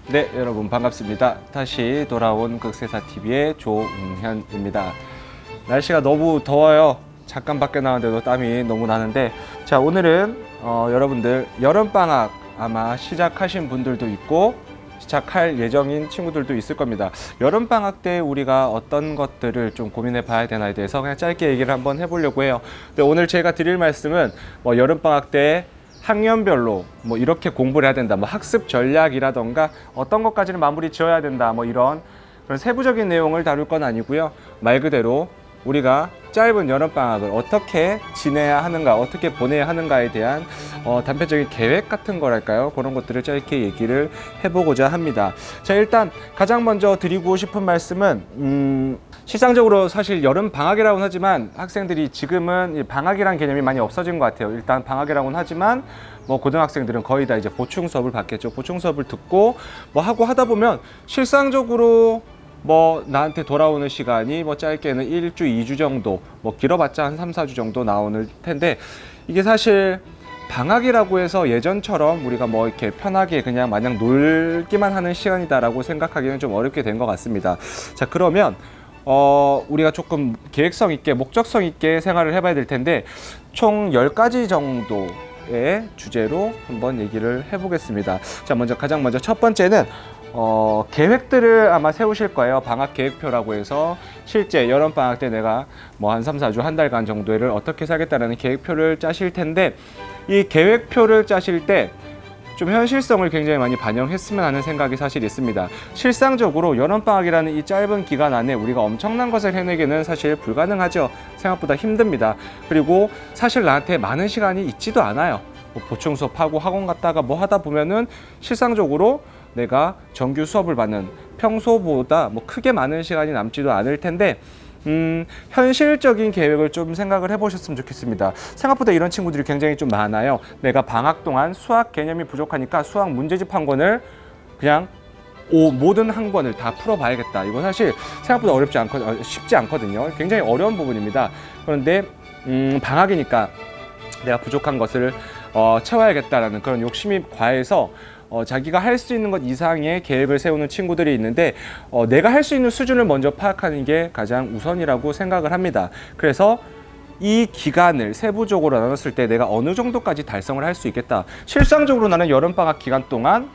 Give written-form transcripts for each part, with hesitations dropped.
네, 여러분 반갑습니다. 다시 돌아온 극세사TV의 조웅현입니다. 날씨가 너무 더워요. 잠깐 밖에 나왔는데도 땀이 너무 나는데, 자, 오늘은 여러분들 여름방학 아마 시작하신 분들도 있고 시작할 예정인 친구들도 있을 겁니다. 여름방학 때 우리가 어떤 것들을 좀 고민해 봐야 되나에 대해서 그냥 짧게 얘기를 한번 해보려고 해요. 근데 오늘 제가 드릴 말씀은 여름방학 때 학년별로 이렇게 공부를 해야 된다, 학습 전략이라던가 어떤 것까지는 마무리 지어야 된다, 이런 그런 세부적인 내용을 다룰 건 아니고요. 말 그대로 우리가 짧은 여름방학을 어떻게 지내야 하는가, 어떻게 보내야 하는가에 대한 단편적인 계획 같은 거랄까요? 그런 것들을 짧게 얘기를 해보고자 합니다. 자, 일단 가장 먼저 드리고 싶은 말씀은 실상적으로 사실 여름방학이라고는 하지만 학생들이 지금은 방학이라는 개념이 많이 없어진 것 같아요. 일단 방학이라고는 하지만 고등학생들은 거의 다 이제 보충 수업을 받겠죠. 보충 수업을 듣고 하고 하다 보면 실상적으로 나한테 돌아오는 시간이 짧게는 1주, 2주 정도, 길어봤자 한 3, 4주 정도 나오는 텐데, 이게 사실 방학이라고 해서 예전처럼 우리가 이렇게 편하게 그냥 마냥 놀기만 하는 시간이다라고 생각하기는 좀 어렵게 된 것 같습니다. 자, 그러면 우리가 조금 계획성 있게, 목적성 있게 생활을 해봐야 될 텐데, 총 10가지 정도의 주제로 한번 얘기를 해보겠습니다. 자, 가장 먼저 첫 번째는 계획들을 아마 세우실 거예요. 방학 계획표라고 해서 실제 여름방학 때 내가 한 3, 4주, 한 달간 정도를 어떻게 살겠다라는 계획표를 짜실 텐데, 이 계획표를 짜실 때 좀 현실성을 굉장히 많이 반영했으면 하는 생각이 사실 있습니다. 실상적으로 여름방학이라는 이 짧은 기간 안에 우리가 엄청난 것을 해내기는 사실 불가능하죠. 생각보다 힘듭니다. 그리고 사실 나한테 많은 시간이 있지도 않아요. 보충 수업하고 학원 갔다가 하다 보면은 실상적으로 내가 정규 수업을 받는 평소보다 크게 많은 시간이 남지도 않을 텐데, 현실적인 계획을 좀 생각을 해보셨으면 좋겠습니다. 생각보다 이런 친구들이 굉장히 좀 많아요. 내가 방학 동안 수학 개념이 부족하니까 수학 문제집 한 권을 그냥 모든 한 권을 다 풀어봐야겠다. 이거 사실 생각보다 쉽지 않거든요. 굉장히 어려운 부분입니다. 그런데 방학이니까 내가 부족한 것을 채워야겠다라는 그런 욕심이 과해서 자기가 할 수 있는 것 이상의 계획을 세우는 친구들이 있는데, 내가 할 수 있는 수준을 먼저 파악하는 게 가장 우선이라고 생각을 합니다. 그래서 이 기간을 세부적으로 나눴을 때 내가 어느 정도까지 달성을 할 수 있겠다. 실상적으로 나는 여름방학 기간 동안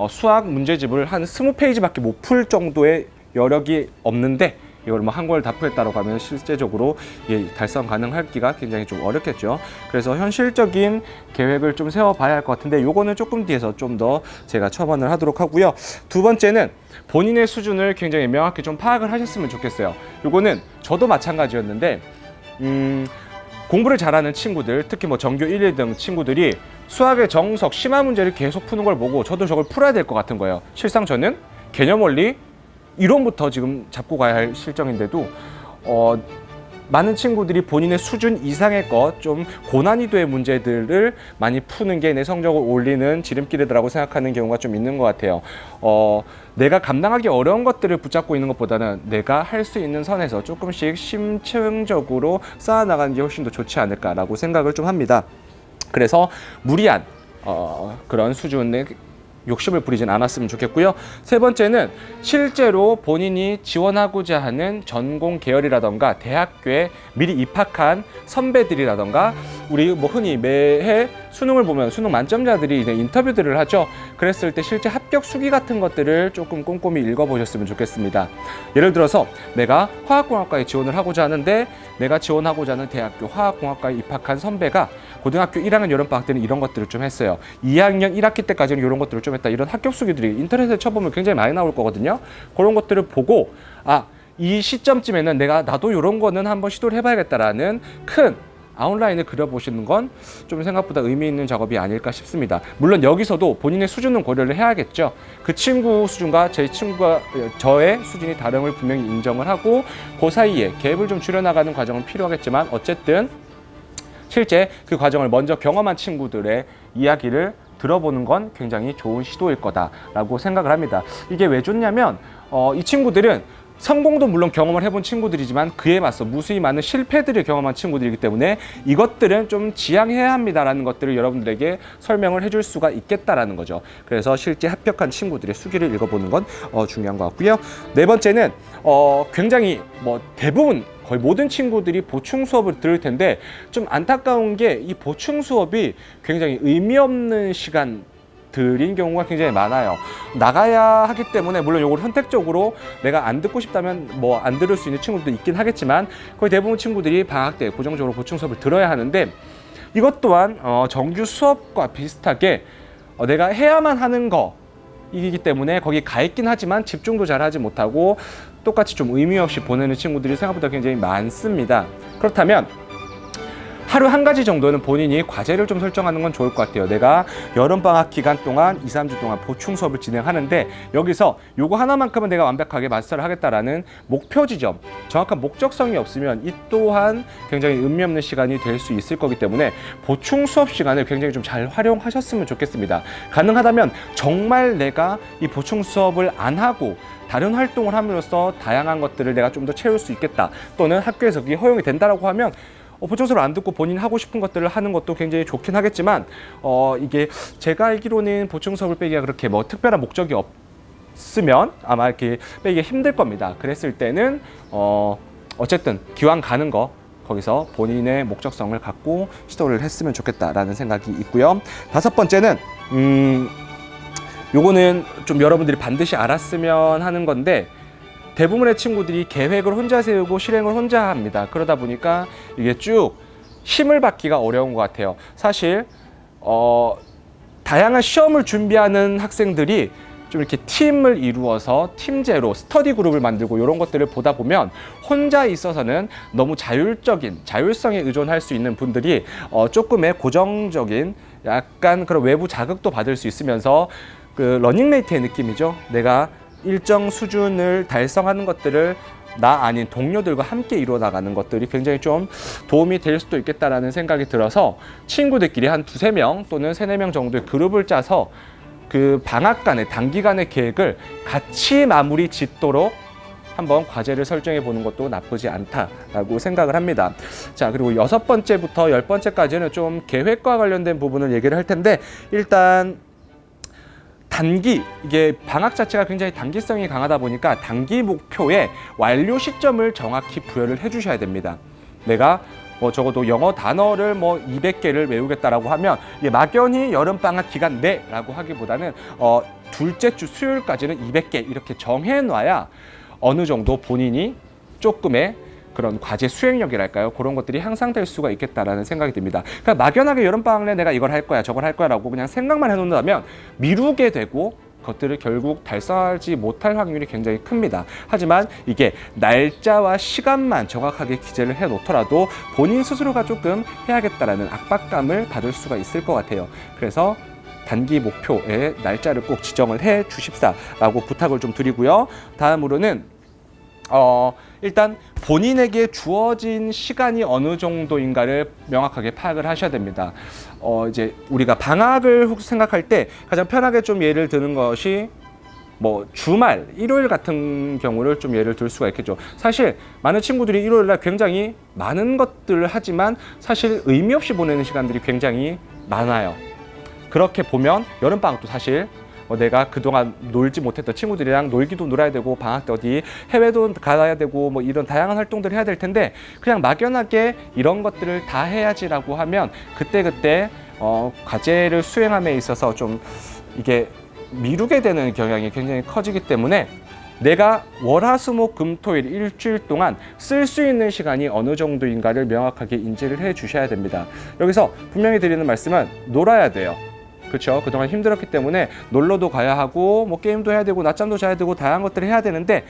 수학 문제집을 한 20페이지밖에 못 풀 정도의 여력이 없는데, 이걸 한 권을 다 풀겠다라고 하면 실제적으로 달성 가능하기가 굉장히 좀 어렵겠죠. 그래서 현실적인 계획을 좀 세워봐야 할 것 같은데, 요거는 조금 뒤에서 좀 더 제가 첨언을 하도록 하고요. 두 번째는 본인의 수준을 굉장히 명확히 좀 파악을 하셨으면 좋겠어요. 요거는 저도 마찬가지였는데, 공부를 잘하는 친구들, 특히 정규 1, 2등 친구들이 수학의 정석, 심화 문제를 계속 푸는 걸 보고 저도 저걸 풀어야 될 것 같은 거예요. 실상 저는 개념 원리 이론부터 지금 잡고 가야 할 실정인데도 많은 친구들이 본인의 수준 이상의 것, 좀 고난이도의 문제들을 많이 푸는 게 내 성적을 올리는 지름길이라고 생각하는 경우가 좀 있는 것 같아요. 내가 감당하기 어려운 것들을 붙잡고 있는 것보다는 내가 할 수 있는 선에서 조금씩 심층적으로 쌓아나가는 게 훨씬 더 좋지 않을까라고 생각을 좀 합니다. 그래서 무리한 그런 수준의 욕심을 부리진 않았으면 좋겠고요. 세 번째는 실제로 본인이 지원하고자 하는 전공 계열이라던가 대학교에 미리 입학한 선배들이라던가, 우리 흔히 매해 수능을 보면 수능 만점자들이 인터뷰들을 하죠. 그랬을 때 실제 합격 수기 같은 것들을 조금 꼼꼼히 읽어보셨으면 좋겠습니다. 예를 들어서 내가 화학공학과에 지원을 하고자 하는데, 내가 지원하고자 하는 대학교 화학공학과에 입학한 선배가 고등학교 1학년 여름방학 때는 이런 것들을 좀 했어요. 2학년 1학기 때까지는 이런 것들을 좀 했다. 이런 합격 수기들이 인터넷에 쳐보면 굉장히 많이 나올 거거든요. 그런 것들을 보고 이 시점쯤에는 나도 이런 거는 한번 시도를 해봐야겠다라는 큰 아웃라인을 그려보시는 건 좀 생각보다 의미 있는 작업이 아닐까 싶습니다. 물론 여기서도 본인의 수준은 고려를 해야겠죠. 그 친구 수준과 저의 수준이 다름을 분명히 인정을 하고, 그 사이에 갭을 좀 줄여나가는 과정은 필요하겠지만, 어쨌든 실제 그 과정을 먼저 경험한 친구들의 이야기를 들어보는 건 굉장히 좋은 시도일 거다라고 생각을 합니다. 이게 왜 좋냐면 이 친구들은 성공도 물론 경험을 해본 친구들이지만 그에 맞서 무수히 많은 실패들을 경험한 친구들이기 때문에 이것들은 좀 지양해야 합니다라는 것들을 여러분들에게 설명을 해줄 수가 있겠다라는 거죠. 그래서 실제 합격한 친구들의 수기를 읽어보는 건 중요한 것 같고요. 네 번째는 굉장히 대부분 거의 모든 친구들이 보충 수업을 들을 텐데 좀 안타까운 게 이 보충 수업이 굉장히 의미 없는 시간들인 경우가 굉장히 많아요. 나가야 하기 때문에 물론 이걸 선택적으로 내가 안 듣고 싶다면 안 들을 수 있는 친구들도 있긴 하겠지만 거의 대부분 친구들이 방학 때 고정적으로 보충 수업을 들어야 하는데 이것 또한 정규 수업과 비슷하게 내가 해야만 하는 이기 때문에 거기 가 있긴 하지만 집중도 잘 하지 못하고 똑같이 좀 의미 없이 보내는 친구들이 생각보다 굉장히 많습니다. 그렇다면 하루 한 가지 정도는 본인이 과제를 좀 설정하는 건 좋을 것 같아요. 내가 여름방학 기간 동안 2, 3주 동안 보충 수업을 진행하는데 여기서 요거 하나만큼은 내가 완벽하게 마스터를 하겠다라는 목표 지점, 정확한 목적성이 없으면 이 또한 굉장히 의미 없는 시간이 될 수 있을 거기 때문에 보충 수업 시간을 굉장히 좀 잘 활용하셨으면 좋겠습니다. 가능하다면 정말 내가 이 보충 수업을 안 하고 다른 활동을 함으로써 다양한 것들을 내가 좀 더 채울 수 있겠다, 또는 학교에서 그게 허용이 된다라고 하면 보충 수업을 안 듣고 본인 하고 싶은 것들을 하는 것도 굉장히 좋긴 하겠지만 이게 제가 알기로는 보충 수업을 빼기가 그렇게 특별한 목적이 없으면 아마 이렇게 빼기가 힘들 겁니다. 그랬을 때는 어쨌든 기왕 가는 거 거기서 본인의 목적성을 갖고 시도를 했으면 좋겠다라는 생각이 있고요. 다섯 번째는 요거는 좀 여러분들이 반드시 알았으면 하는 건데 대부분의 친구들이 계획을 혼자 세우고 실행을 혼자 합니다. 그러다 보니까 이게 쭉 힘을 받기가 어려운 것 같아요. 사실 다양한 시험을 준비하는 학생들이 좀 이렇게 팀을 이루어서 팀제로 스터디 그룹을 만들고 이런 것들을 보다 보면 혼자 있어서는 너무 자율성에 의존할 수 있는 분들이 조금의 고정적인 약간 그런 외부 자극도 받을 수 있으면서 그 러닝메이트의 느낌이죠. 내가 일정 수준을 달성하는 것들을 나 아닌 동료들과 함께 이루어 나가는 것들이 굉장히 좀 도움이 될 수도 있겠다라는 생각이 들어서 친구들끼리 한 2-3명 또는 3-4명 정도의 그룹을 짜서 그 방학간의 단기간의 계획을 같이 마무리 짓도록 한번 과제를 설정해 보는 것도 나쁘지 않다라고 생각을 합니다. 자, 그리고 6번째부터 10번째까지는 좀 계획과 관련된 부분을 얘기를 할 텐데 일단 이게 방학 자체가 굉장히 단기성이 강하다 보니까 단기 목표에 완료 시점을 정확히 부여를 해 주셔야 됩니다. 내가 적어도 영어 단어를 200개를 외우겠다라고 하면 막연히 여름방학 기간 내라고 하기보다는 둘째 주 수요일까지는 200개 이렇게 정해놔야 어느 정도 본인이 조금의 그런 과제 수행력이랄까요? 그런 것들이 향상될 수가 있겠다라는 생각이 듭니다. 그러니까 막연하게 여름방학 내 내가 이걸 할 거야, 저걸 할 거야라고 그냥 생각만 해놓는다면 미루게 되고 그것들을 결국 달성하지 못할 확률이 굉장히 큽니다. 하지만 이게 날짜와 시간만 정확하게 기재를 해놓더라도 본인 스스로가 조금 해야겠다라는 압박감을 받을 수가 있을 것 같아요. 그래서 단기 목표의 날짜를 꼭 지정을 해 주십사라고 부탁을 좀 드리고요. 다음으로는 일단 본인에게 주어진 시간이 어느 정도인가를 명확하게 파악을 하셔야 됩니다. 이제 우리가 방학을 생각할 때 가장 편하게 좀 예를 드는 것이 주말, 일요일 같은 경우를 좀 예를 들 수가 있겠죠. 사실 많은 친구들이 일요일날 굉장히 많은 것들을 하지만 사실 의미 없이 보내는 시간들이 굉장히 많아요. 그렇게 보면 여름방학도 사실 내가 그동안 놀지 못했던 친구들이랑 놀기도 놀아야 되고 방학 때 어디 해외도 가야 되고 이런 다양한 활동들을 해야 될 텐데 그냥 막연하게 이런 것들을 다 해야지라고 하면 그때그때 과제를 수행함에 있어서 좀 이게 미루게 되는 경향이 굉장히 커지기 때문에 내가 월화수목금토일 일주일 동안 쓸 수 있는 시간이 어느 정도인가를 명확하게 인지를 해 주셔야 됩니다. 여기서 분명히 드리는 말씀은 놀아야 돼요. 그렇죠. 그동안 힘들었기 때문에 놀러도 가야 하고 게임도 해야 되고 낮잠도 자야 되고 다양한 것들을 해야 되는데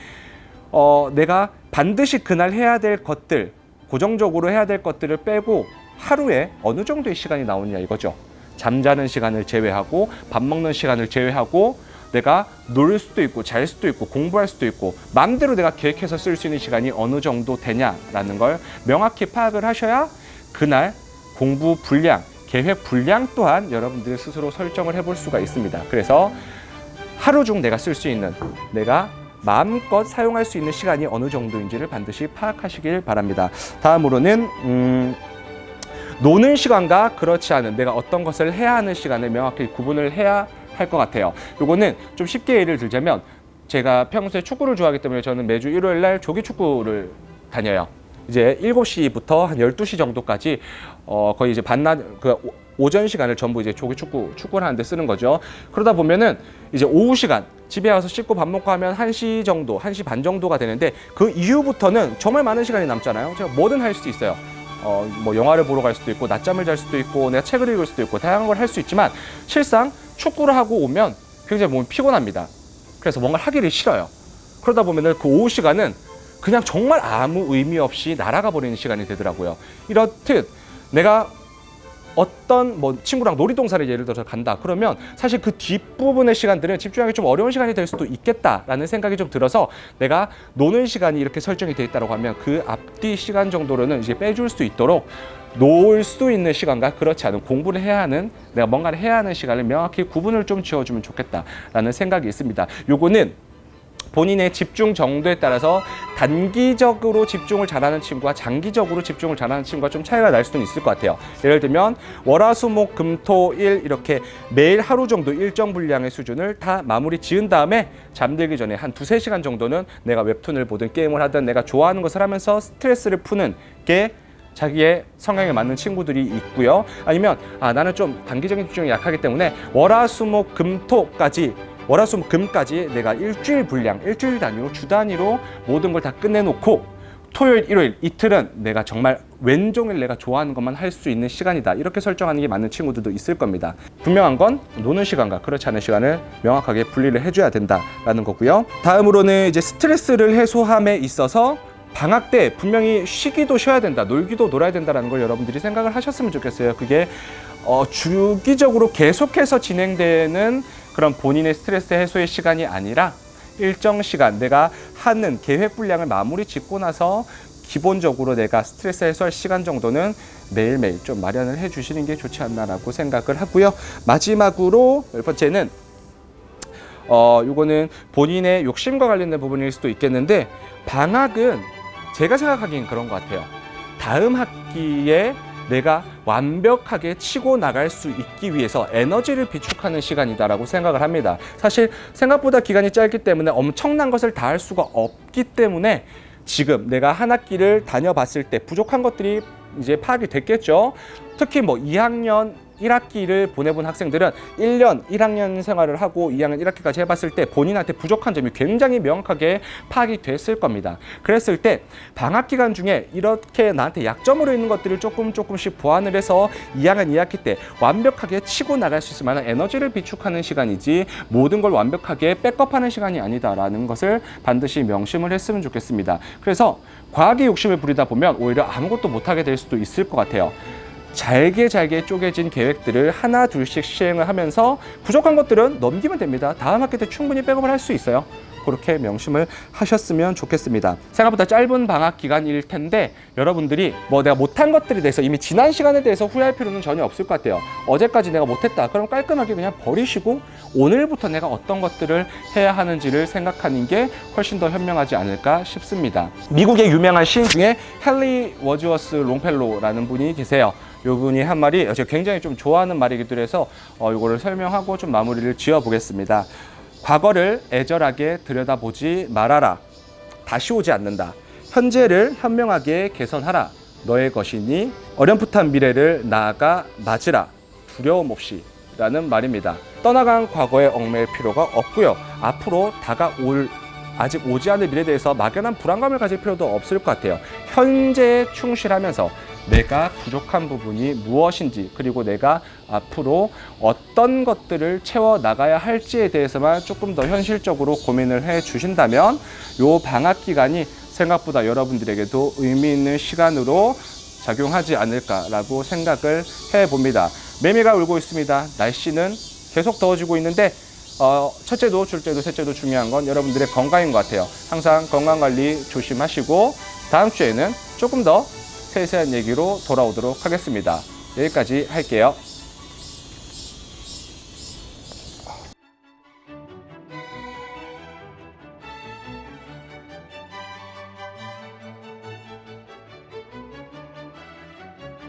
내가 반드시 그날 해야 될 것들, 고정적으로 해야 될 것들을 빼고 하루에 어느 정도의 시간이 나오느냐 이거죠. 잠자는 시간을 제외하고 밥 먹는 시간을 제외하고 내가 놀 수도 있고 잘 수도 있고 공부할 수도 있고 마음대로 내가 계획해서 쓸 수 있는 시간이 어느 정도 되냐라는 걸 명확히 파악을 하셔야 그날 공부 분량, 계획 분량 또한 여러분들 스스로 설정을 해볼 수가 있습니다. 그래서 하루 중 내가 쓸 수 있는, 내가 마음껏 사용할 수 있는 시간이 어느 정도인지를 반드시 파악하시길 바랍니다. 다음으로는 노는 시간과 그렇지 않은 내가 어떤 것을 해야 하는 시간을 명확히 구분을 해야 할 것 같아요. 요거는 좀 쉽게 예를 들자면 제가 평소에 축구를 좋아하기 때문에 저는 매주 일요일 날 조기 축구를 다녀요. 이제 7시부터 한 12시 정도까지 거의 이제 반낮 오전 시간을 전부 이제 조기 축구를 하는데 쓰는 거죠. 그러다 보면은 이제 오후 시간 집에 와서 씻고 밥 먹고 하면 1시 정도, 1시 반 정도가 되는데 그 이후부터는 정말 많은 시간이 남잖아요. 제가 뭐든 할 수 있어요. 뭐 영화를 보러 갈 수도 있고 낮잠을 잘 수도 있고 내가 책을 읽을 수도 있고 다양한 걸 할 수 있지만 실상 축구를 하고 오면 굉장히 몸이 피곤합니다. 그래서 뭔가를 하기를 싫어요. 그러다 보면은 그 오후 시간은 그냥 정말 아무 의미 없이 날아가 버리는 시간이 되더라고요. 이렇듯 내가 어떤 뭐 친구랑 놀이동산을 예를 들어서 간다 그러면 사실 그 뒷부분의 시간들은 집중하기 좀 어려운 시간이 될 수도 있겠다라는 생각이 좀 들어서 내가 노는 시간이 이렇게 설정이 되어 있다고 하면 그 앞뒤 시간 정도로는 이제 빼줄 수 있도록 놓을 수 있는 시간과 그렇지 않은 공부를 해야 하는 내가 뭔가를 해야 하는 시간을 명확히 구분을 좀 지어주면 좋겠다라는 생각이 있습니다. 요거는 본인의 집중 정도에 따라서 단기적으로 집중을 잘하는 친구와 장기적으로 집중을 잘하는 친구가 좀 차이가 날 수는 있을 것 같아요. 예를 들면 월화수목금토일 이렇게 매일 하루 정도 일정 분량의 수준을 다 마무리 지은 다음에 잠들기 전에 한 2-3시간 정도는 내가 웹툰을 보든 게임을 하든 내가 좋아하는 것을 하면서 스트레스를 푸는 게 자기의 성향에 맞는 친구들이 있고요. 아니면 나는 좀 단기적인 집중이 약하기 때문에 월화수목금토까지 내가 일주일 분량, 일주일 단위로, 주 단위로 모든 걸 다 끝내놓고 토요일, 일요일, 이틀은 내가 정말 왼종일 내가 좋아하는 것만 할 수 있는 시간이다. 이렇게 설정하는 게 맞는 친구들도 있을 겁니다. 분명한 건 노는 시간과 그렇지 않은 시간을 명확하게 분리를 해줘야 된다라는 거고요. 다음으로는 이제 스트레스를 해소함에 있어서 방학 때 분명히 쉬기도 쉬어야 된다, 놀기도 놀아야 된다라는 걸 여러분들이 생각을 하셨으면 좋겠어요. 그게 주기적으로 계속해서 진행되는 그런 본인의 스트레스 해소의 시간이 아니라 일정 시간 내가 하는 계획 분량을 마무리 짓고 나서 기본적으로 내가 스트레스 해소할 시간 정도는 매일매일 좀 마련을 해 주시는 게 좋지 않나라고 생각을 하고요. 마지막으로 10번째는 요거는 본인의 욕심과 관련된 부분일 수도 있겠는데 방학은 제가 생각하기엔 그런 것 같아요. 다음 학기에 내가 완벽하게 치고 나갈 수 있기 위해서 에너지를 비축하는 시간이다라고 생각을 합니다. 사실 생각보다 기간이 짧기 때문에 엄청난 것을 다 할 수가 없기 때문에 지금 내가 한 학기를 다녀봤을 때 부족한 것들이 이제 파악이 됐겠죠. 특히 뭐 2학년 1학기를 보내본 학생들은 1년 1학년 생활을 하고 2학년 1학기까지 해봤을 때 본인한테 부족한 점이 굉장히 명확하게 파악이 됐을 겁니다. 그랬을 때 방학 기간 중에 이렇게 나한테 약점으로 있는 것들을 조금씩 보완을 해서 2학년 2학기 때 완벽하게 치고 나갈 수 있을 만한 에너지를 비축하는 시간이지 모든 걸 완벽하게 백업하는 시간이 아니다라는 것을 반드시 명심을 했으면 좋겠습니다. 그래서 과하게 욕심을 부리다 보면 오히려 아무것도 못하게 될 수도 있을 것 같아요. 잘게 쪼개진 계획들을 하나 둘씩 시행을 하면서 부족한 것들은 넘기면 됩니다. 다음 학기 때 충분히 백업을 할 수 있어요. 그렇게 명심을 하셨으면 좋겠습니다. 생각보다 짧은 방학 기간일 텐데 여러분들이 뭐 내가 못한 것들에 대해서 이미 지난 시간에 대해서 후회할 필요는 전혀 없을 것 같아요. 어제까지 내가 못했다. 그럼 깔끔하게 그냥 버리시고 오늘부터 내가 어떤 것들을 해야 하는지를 생각하는 게 훨씬 더 현명하지 않을까 싶습니다. 미국의 유명한 시인 중에 헨리 워즈워스 롱펠로라는 분이 계세요. 이분이 한 말이 제가 굉장히 좀 좋아하는 말이기도 해서 이거를 설명하고 좀 마무리를 지어 보겠습니다. 과거를 애절하게 들여다보지 말아라. 다시 오지 않는다. 현재를 현명하게 개선하라. 너의 것이니 어렴풋한 미래를 나아가 맞으라. 두려움 없이. 라는 말입니다. 떠나간 과거에 얽매일 필요가 없고요. 앞으로 아직 오지 않을 미래에 대해서 막연한 불안감을 가질 필요도 없을 것 같아요. 현재에 충실하면서 내가 부족한 부분이 무엇인지 그리고 내가 앞으로 어떤 것들을 채워 나가야 할지에 대해서만 조금 더 현실적으로 고민을 해 주신다면 요 방학 기간이 생각보다 여러분들에게도 의미 있는 시간으로 작용하지 않을까라고 생각을 해봅니다. 매미가 울고 있습니다. 날씨는 계속 더워지고 있는데 첫째도 둘째도 셋째도 중요한 건 여러분들의 건강인 것 같아요. 항상 건강관리 조심하시고 다음 주에는 조금 더 세세한 얘기로 돌아오도록 하겠습니다. 여기까지 할게요.